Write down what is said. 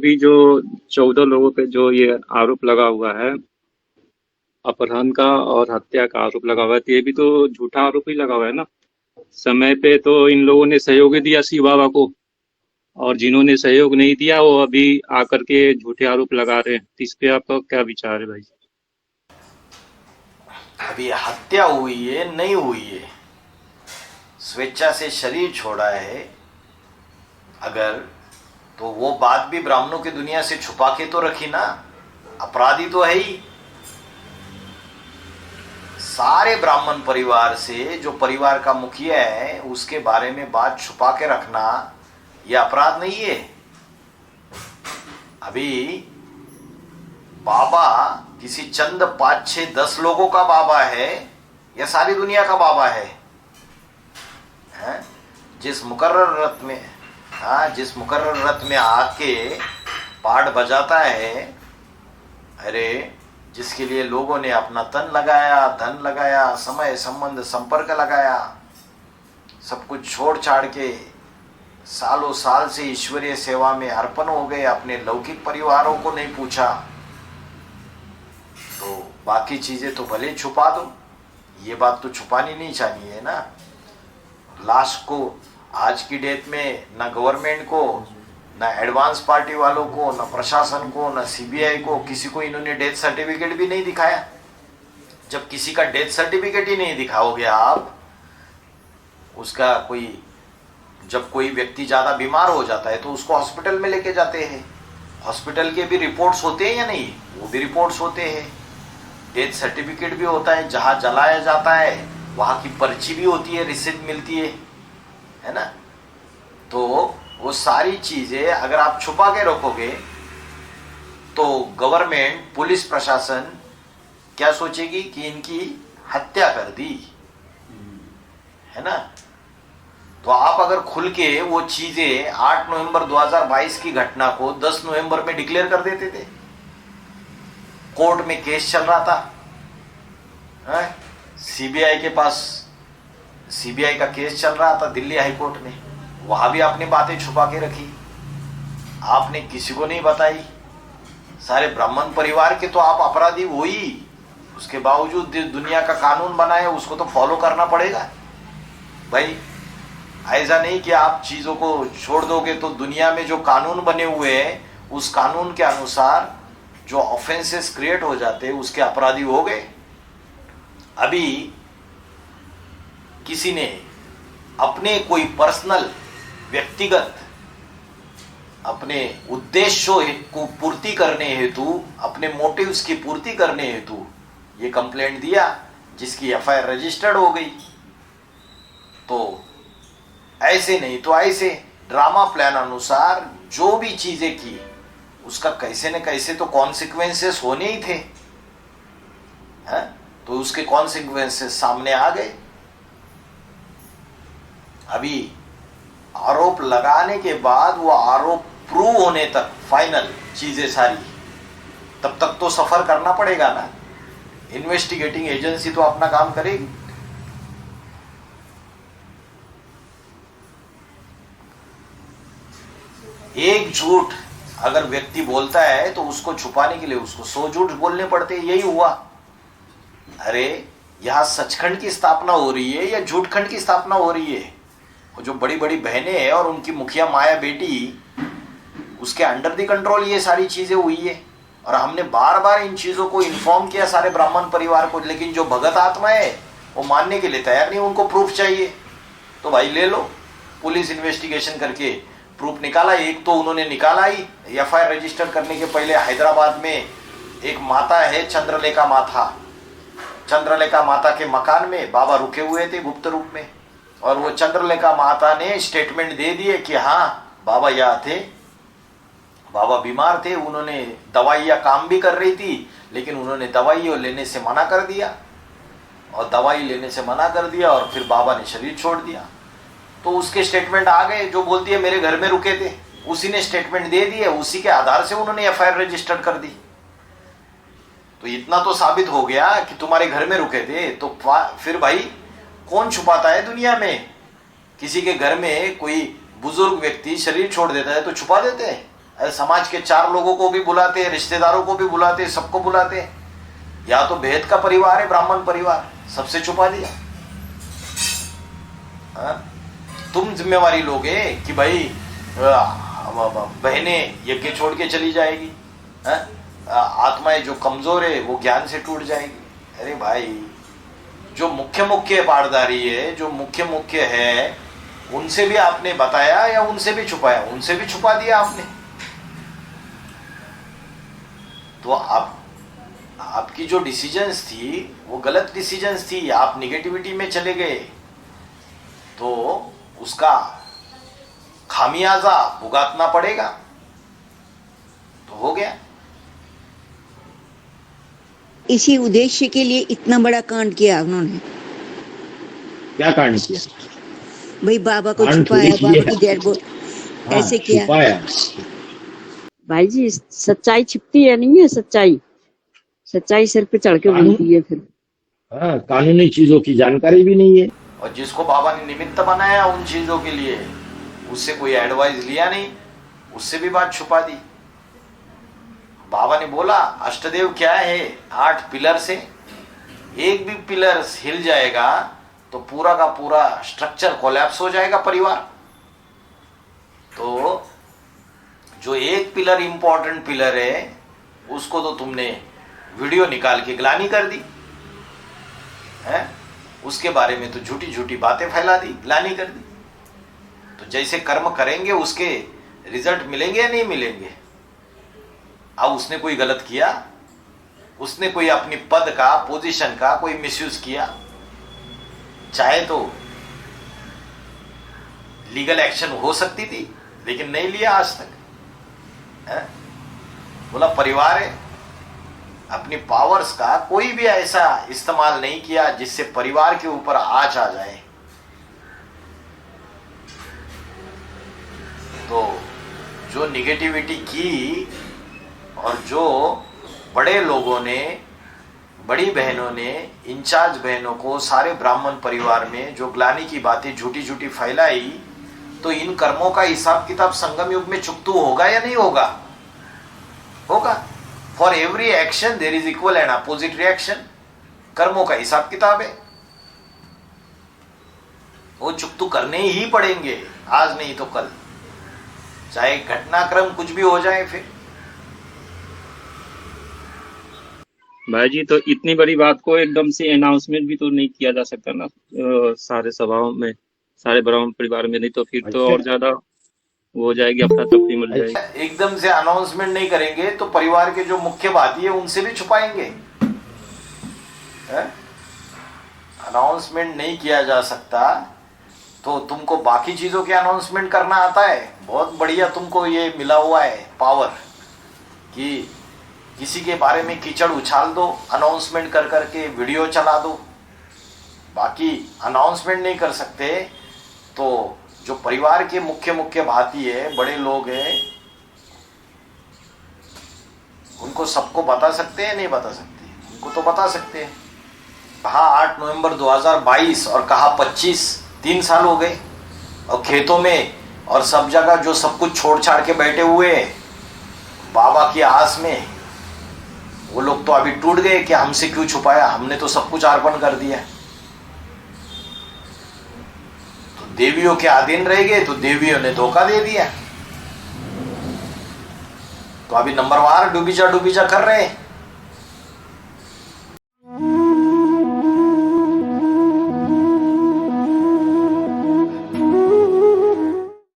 अभी जो 14 लोगों पे जो ये आरोप लगा हुआ है, अपहरण का और हत्या का आरोप लगा हुआ है, तो ये भी तो झूठा आरोप ही लगा हुआ है ना। समय पे तो इन लोगों ने सहयोग ही दिया शिव बाबा को, और जिन्होंने सहयोग नहीं दिया वो अभी आकर के झूठे आरोप लगा रहे हैं। तो इस पे आपका क्या विचार है भाई? अभी हत्या हुई है नहीं हुई है, स्वेच्छा से शरीर छोड़ा है अगर, तो वो बात भी ब्राह्मणों की दुनिया से छुपा के तो रखी ना। अपराधी तो है ही। सारे ब्राह्मण परिवार से जो परिवार का मुखिया है उसके बारे में बात छुपा के रखना यह अपराध नहीं है। अभी बाबा किसी चंद 5 6 10 लोगों का बाबा है या सारी दुनिया का बाबा है? जिस मुकर्रर रथ में, जिस मुकर्रर रथ में आके पाठ बजाता है, अरे जिसके लिए लोगों ने अपना तन लगाया, धन लगाया, समय संबंध संपर्क लगाया, सब कुछ छोड़ छाड़ के सालों साल से ईश्वरीय सेवा में अर्पण हो गए, अपने लौकिक परिवारों को नहीं पूछा, तो बाकी चीजें तो भले छुपा दो, ये बात तो छुपानी नहीं चाहिए ना। लाश को आज की डेट में न गवर्नमेंट को, न एडवांस पार्टी वालों को, न प्रशासन को, न सीबीआई को, किसी को इन्होंने डेथ सर्टिफिकेट भी नहीं दिखाया। जब किसी का डेथ सर्टिफिकेट ही नहीं दिखाओगे आप, उसका कोई, जब कोई व्यक्ति ज्यादा बीमार हो जाता है तो उसको हॉस्पिटल में लेके जाते हैं, हॉस्पिटल के भी रिपोर्ट्स होते हैं या नहीं? वो भी रिपोर्ट्स होते हैं, डेथ सर्टिफिकेट भी होता है, जहां जलाया जाता है वहां की पर्ची भी होती है, रिसिप्ट मिलती है ना। तो वो सारी चीजें अगर आप छुपा के रखोगे तो गवर्नमेंट, पुलिस प्रशासन क्या सोचेगी कि इनकी हत्या कर दी, है ना। तो आप अगर खुल के वो चीजें 8 नवंबर 2022 की घटना को 10 नवंबर में डिक्लेयर कर देते थे, कोर्ट में केस चल रहा था, सीबीआई के पास, सीबीआई का केस चल रहा था दिल्ली हाई कोर्ट में, वहां भी आपने बातें छुपा के रखी, आपने किसी को नहीं बताई। सारे ब्राह्मण परिवार के तो आप अपराधी हो ही, उसके बावजूद दुनिया का कानून बना है उसको तो फॉलो करना पड़ेगा भाई। ऐसा नहीं कि आप चीजों को छोड़ दोगे तो दुनिया में जो कानून बने हुए हैं उस कानून के अनुसार जो ऑफेंसेस क्रिएट हो जाते हैं उसके अपराधी हो गए। अभी किसी ने अपने कोई पर्सनल, व्यक्तिगत अपने उद्देश्यों को पूर्ति करने हेतु, अपने मोटिव्स की पूर्ति करने हेतु ये कंप्लेंट दिया, जिसकी एफआईआर रजिस्टर्ड हो गई। तो ऐसे नहीं तो ऐसे ड्रामा प्लान अनुसार जो भी चीजें की उसका कैसे न कैसे तो कॉन्सिक्वेंसेस होने ही थे, है? तो उसके कॉन्सिक्वेंसेस सामने आ गए। अभी आरोप लगाने के बाद वो आरोप प्रूव होने तक फाइनल चीजें सारी, तब तक तो सफर करना पड़ेगा ना। इन्वेस्टिगेटिंग एजेंसी तो अपना काम करेगी। एक झूठ अगर व्यक्ति बोलता है तो उसको छुपाने के लिए उसको 100 झूठ बोलने पड़ते हैं। यही हुआ। अरे यहां सचखंड की स्थापना हो रही है या झूठखंड की स्थापना हो रही है? वो जो बड़ी बड़ी बहनें हैं और उनकी मुखिया माया बेटी, उसके अंडर द कंट्रोल ये सारी चीजें हुई है। और हमने बार बार इन चीजों को इन्फॉर्म किया सारे ब्राह्मण परिवार को, लेकिन जो भगत आत्मा है वो मानने के लिए तैयार नहीं। उनको प्रूफ चाहिए तो भाई ले लो, पुलिस इन्वेस्टिगेशन करके प्रूफ निकाला। एक तो उन्होंने निकाला ही, एफआईआर रजिस्टर करने के पहले हैदराबाद में एक माता है चंद्रलेखा माता, चंद्रलेखा माता के मकान में बाबा रुके हुए थे गुप्त रूप में, और वो चंद्रलेखा माता ने स्टेटमेंट दे दिए कि हाँ बाबा यहाँ थे, बाबा बीमार थे, उन्होंने दवाइयाँ काम भी कर रही थी लेकिन उन्होंने दवाइयाँ लेने से मना कर दिया, और दवाई लेने से मना कर दिया और फिर बाबा ने शरीर छोड़ दिया। तो उसके स्टेटमेंट आ गए, जो बोलती है मेरे घर में रुके थे, उसी ने स्टेटमेंट दे दी है, उसी के आधार से उन्होंने एफआईआर रजिस्टर्ड कर दी। तो इतना तो साबित हो गया कि तुम्हारे घर में रुके थे। तो फिर भाई कौन छुपाता है दुनिया में? किसी के घर में कोई बुजुर्ग व्यक्ति शरीर छोड़ देता है तो छुपा देते हैं, अरे समाज के 4 लोगों को भी बुलाते, रिश्तेदारों को भी बुलाते, सबको बुलाते। या तो भेद का परिवार है, ब्राह्मण परिवार, सबसे छुपा दिया। तुम जिम्मेवारी लोगे कि भाई बहनें यज्ञ छोड़ के चली जाएगी, आत्माएं जो कमजोर है वो ज्ञान से टूट जाएगी। अरे भाई, जो मुख्य मुख्य बारदारी है, जो मुख्य मुख्य है, उनसे भी आपने बताया या उनसे भी छुपाया? उनसे भी छुपा दिया आपने। तो आपकी जो डिसीजंस थी वो गलत डिसीजंस थी, आप निगेटिविटी में चले गए, तो उसका खामियाजा भुगतना पड़ेगा। तो हो गया। इसी उद्देश्य के लिए इतना बड़ा कांड किया उन्होंने। क्या कांड किया? भाई बाबा को कांड छुपाया, थोड़ी बाबा किया। की डेड बॉडी हाँ, ऐसे किया। छुपाया। भाई जी, सच्चाई छिपती है नहीं है, सच्चाई सिर पे चढ़ के बोलती है फिर। हाँ, कानूनी चीजों की जानकारी भी नहीं है। और जिसको बाबा ने निमित्त बनाया उन चीजों के लिए, उससे कोई एडवाइस लिया नहीं, उससे भी बात छुपा दी। बाबा ने बोला अष्टदेव क्या है, 8 पिलर से एक भी पिलर हिल जाएगा तो पूरा का पूरा स्ट्रक्चर कोलैप्स हो जाएगा परिवार। तो जो एक पिलर इंपॉर्टेंट पिलर है, उसको तो तुमने वीडियो निकाल के ग्लानि कर दी है, उसके बारे में तो झूठी झूठी बातें फैला दी, ग्लानि कर दी। तो जैसे कर्म करेंगे उसके रिजल्ट मिलेंगे या नहीं मिलेंगे? अब उसने कोई गलत किया, उसने कोई अपनी पद का, पोजीशन का कोई मिसयूज किया, चाहे तो लीगल एक्शन हो सकती थी, लेकिन नहीं लिया आज तक है? बोला परिवार है, अपनी पावर्स का कोई भी ऐसा इस्तेमाल नहीं किया जिससे परिवार के ऊपर आंच आ जाए। तो जो निगेटिविटी की और जो बड़े लोगों ने, बड़ी बहनों ने, इंचार्ज बहनों को, सारे ब्राह्मण परिवार में जो ग्लानि की बातें झूठी झूठी फैलाई, तो इन कर्मों का हिसाब किताब संगम युग में चुकतू होगा या नहीं होगा? होगा। For every action there is equal and opposite reaction. कर्मों का हिसाब किताब है, वो चुकतू करने ही पड़ेंगे, आज नहीं तो कल, चाहे घटनाक्रम कुछ भी हो जाए। फिर भाई जी, तो इतनी बड़ी बात को एकदम से अनाउंसमेंट भी तो नहीं किया जा सकता ना, सारे सभाओं में, सारे ब्राह्मण परिवार में, नहीं तो फिर तो और ज्यादा वो हो जाएगी, अफरा तफरी मच जाएगी। एकदम से अनाउंसमेंट नहीं करेंगे तो परिवार के जो मुख्य बाती है उनसे भी छुपाएंगे। अनाउंसमेंट नहीं किया जा सकता तो तुमको बाकी चीजों के अनाउंसमेंट करना आता है। बहुत बढ़िया तुमको ये मिला हुआ है पावर कि किसी के बारे में कीचड़ उछाल दो, अनाउंसमेंट कर करके वीडियो चला दो। बाकी अनाउंसमेंट नहीं कर सकते तो जो परिवार के मुख्य मुख्य भाती है, बड़े लोग हैं, उनको सबको बता सकते हैं? नहीं बता सकते? उनको तो बता सकते हैं। कहा 8 नवंबर 2022 और कहा 25, 3 साल हो गए। और खेतों में और सब जगह जो सब कुछ छोड़ छाड़ के बैठे हुए बाबा की आस में, वो लोग तो अभी टूट गए कि हमसे क्यों छुपाया, हमने तो सब कुछ अर्पण कर दिया। तो देवियों के अधीन रह गए तो देवियों ने धोखा दे दिया। तो अभी नंबरवार डूबीजा कर रहे हैं।